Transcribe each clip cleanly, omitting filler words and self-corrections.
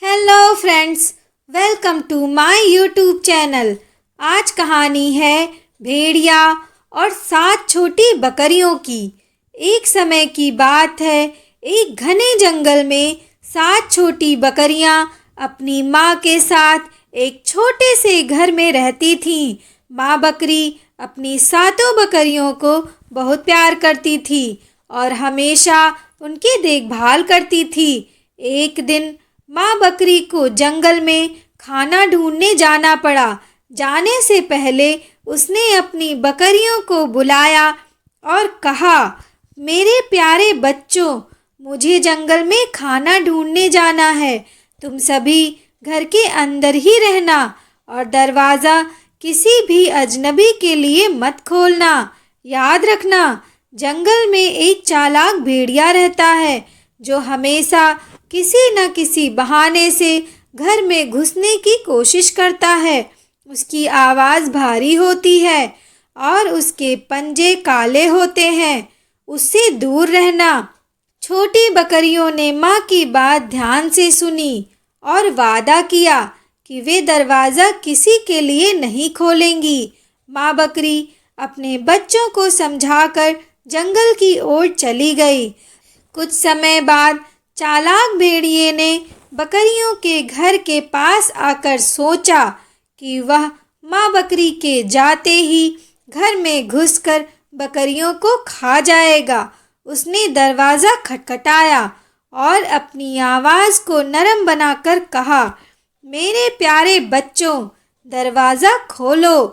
Hello friends, welcome to my YouTube channel. आज कहानी है भेड़िया और 7 छोटी बकरियों की। एक समय की बात है, एक घने जंगल में 7 छोटी बकरियां अपनी माँ के साथ एक छोटे से घर में रहती थीं। माँ बकरी अपनी 7 बकरियों को बहुत प्यार करती थी और हमेशा उनकी देखभाल करती थी। एक दिन माँ बकरी को जंगल में खाना ढूंढने जाना पड़ा। जाने से पहले उसने अपनी बकरियों को बुलाया और कहा, मेरे प्यारे बच्चों, मुझे जंगल में खाना ढूंढने जाना है। तुम सभी घर के अंदर ही रहना और दरवाज़ा किसी भी अजनबी के लिए मत खोलना। याद रखना, जंगल में एक चालाक भेड़िया रहता है जो हमेशा किसी न किसी बहाने से घर में घुसने की कोशिश करता है। उसकी आवाज़ भारी होती है और उसके पंजे काले होते हैं। उससे दूर रहना। छोटी बकरियों ने माँ की बात ध्यान से सुनी और वादा किया कि वे दरवाज़ा किसी के लिए नहीं खोलेंगी। माँ बकरी अपने बच्चों को समझाकर जंगल की ओर चली गई। कुछ समय बाद चालाक भेड़िए ने बकरियों के घर के पास आकर सोचा कि वह माँ बकरी के जाते ही घर में घुसकर बकरियों को खा जाएगा। उसने दरवाज़ा खटखटाया और अपनी आवाज़ को नरम बनाकर कहा, मेरे प्यारे बच्चों, दरवाज़ा खोलो।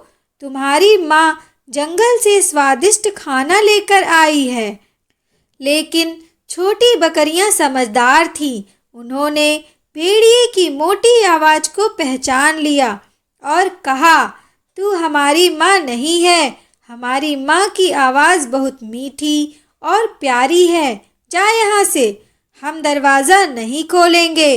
तुम्हारी माँ जंगल से स्वादिष्ट खाना लेकर आई है। लेकिन छोटी बकरियां समझदार थीं। उन्होंने भेड़िए की मोटी आवाज़ को पहचान लिया और कहा, तू हमारी माँ नहीं है। हमारी माँ की आवाज़ बहुत मीठी और प्यारी है। जा यहाँ से, हम दरवाज़ा नहीं खोलेंगे।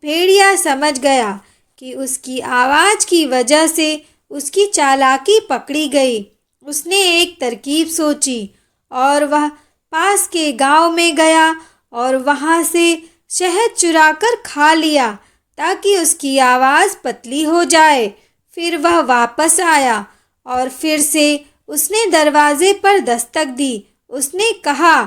भेड़िया समझ गया कि उसकी आवाज़ की वजह से उसकी चालाकी पकड़ी गई। उसने एक तरकीब सोची और वह पास के गांव में गया और वहां से शहद चुराकर खा लिया ताकि उसकी आवाज़ पतली हो जाए। फिर वह वापस आया और फिर से उसने दरवाजे पर दस्तक दी। उसने कहा,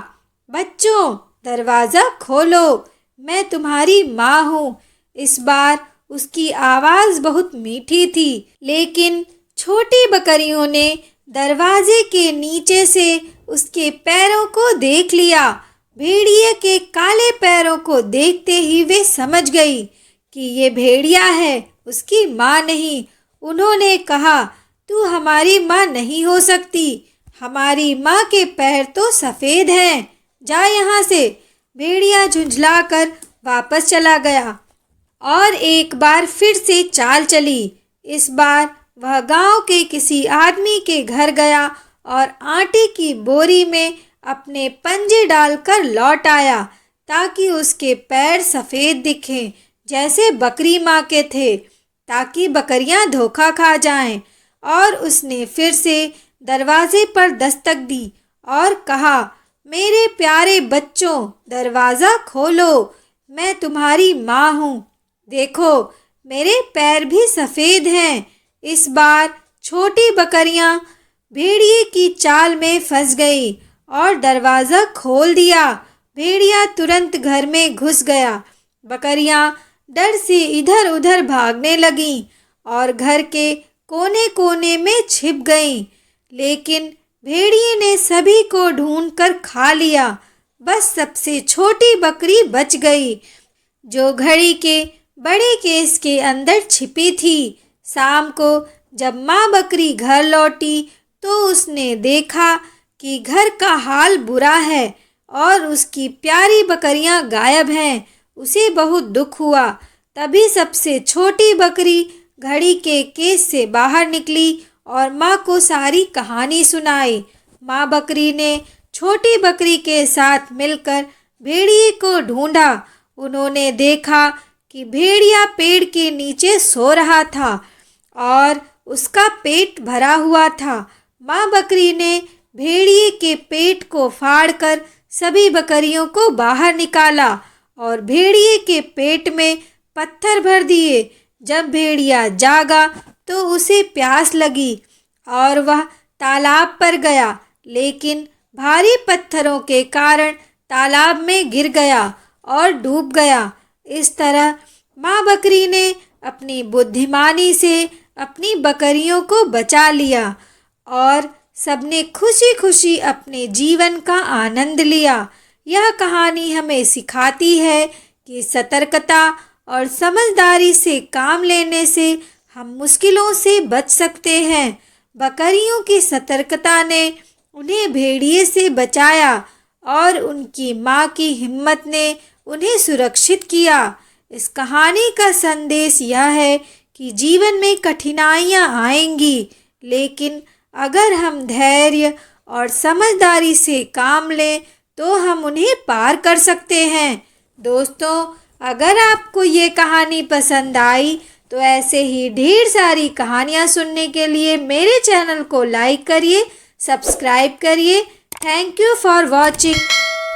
बच्चों, दरवाज़ा खोलो, मैं तुम्हारी माँ हूँ। इस बार उसकी आवाज़ बहुत मीठी थी, लेकिन छोटी बकरियों ने दरवाजे के नीचे से उसके पैरों को देख लिया। भेड़िए के काले पैरों को देखते ही वे समझ गई कि ये भेड़िया है, उसकी माँ नहीं। उन्होंने कहा, तू हमारी माँ नहीं हो सकती। हमारी माँ के पैर तो सफ़ेद हैं। जा यहाँ से। भेड़िया झुंझलाकर वापस चला गया और एक बार फिर से चाल चली। इस बार वह गांव के किसी आदमी के घर गया और आटे की बोरी में अपने पंजे डालकर लौट आया ताकि उसके पैर सफ़ेद दिखें जैसे बकरी माँ के थे, ताकि बकरियां धोखा खा जाएं। और उसने फिर से दरवाजे पर दस्तक दी और कहा, मेरे प्यारे बच्चों, दरवाज़ा खोलो, मैं तुम्हारी माँ हूँ। देखो, मेरे पैर भी सफ़ेद हैं। इस बार छोटी बकरियां भेड़िए की चाल में फंस गई और दरवाज़ा खोल दिया। भेड़िया तुरंत घर में घुस गया। बकरियां डर से इधर उधर भागने लगीं और घर के कोने कोने में छिप गईं। लेकिन भेड़िए ने सभी को ढूंढकर खा लिया। बस सबसे छोटी बकरी बच गई, जो घड़ी के बड़े केस के अंदर छिपी थी। शाम को जब माँ बकरी घर लौटी तो उसने देखा कि घर का हाल बुरा है और उसकी प्यारी बकरियां गायब हैं। उसे बहुत दुख हुआ। तभी सबसे छोटी बकरी घड़ी के केस से बाहर निकली और माँ को सारी कहानी सुनाई। माँ बकरी ने छोटी बकरी के साथ मिलकर भेड़िए को ढूंढा। उन्होंने देखा कि भेड़िया पेड़ के नीचे सो रहा था और उसका पेट भरा हुआ था। माँ बकरी ने भेड़िए के पेट को फाड़कर सभी बकरियों को बाहर निकाला और भेड़िए के पेट में पत्थर भर दिए। जब भेड़िया जागा तो उसे प्यास लगी और वह तालाब पर गया, लेकिन भारी पत्थरों के कारण तालाब में गिर गया और डूब गया। इस तरह माँ बकरी ने अपनी बुद्धिमानी से अपनी बकरियों को बचा लिया और सबने खुशी खुशी अपने जीवन का आनंद लिया। यह कहानी हमें सिखाती है कि सतर्कता और समझदारी से काम लेने से हम मुश्किलों से बच सकते हैं। बकरियों की सतर्कता ने उन्हें भेड़िए से बचाया और उनकी माँ की हिम्मत ने उन्हें सुरक्षित किया। इस कहानी का संदेश यह है कि जीवन में कठिनाइयाँ आएंगी, लेकिन अगर हम धैर्य और समझदारी से काम लें तो हम उन्हें पार कर सकते हैं। दोस्तों, अगर आपको ये कहानी पसंद आई तो ऐसे ही ढेर सारी कहानियाँ सुनने के लिए मेरे चैनल को लाइक करिए, सब्सक्राइब करिए। Thank you for watching.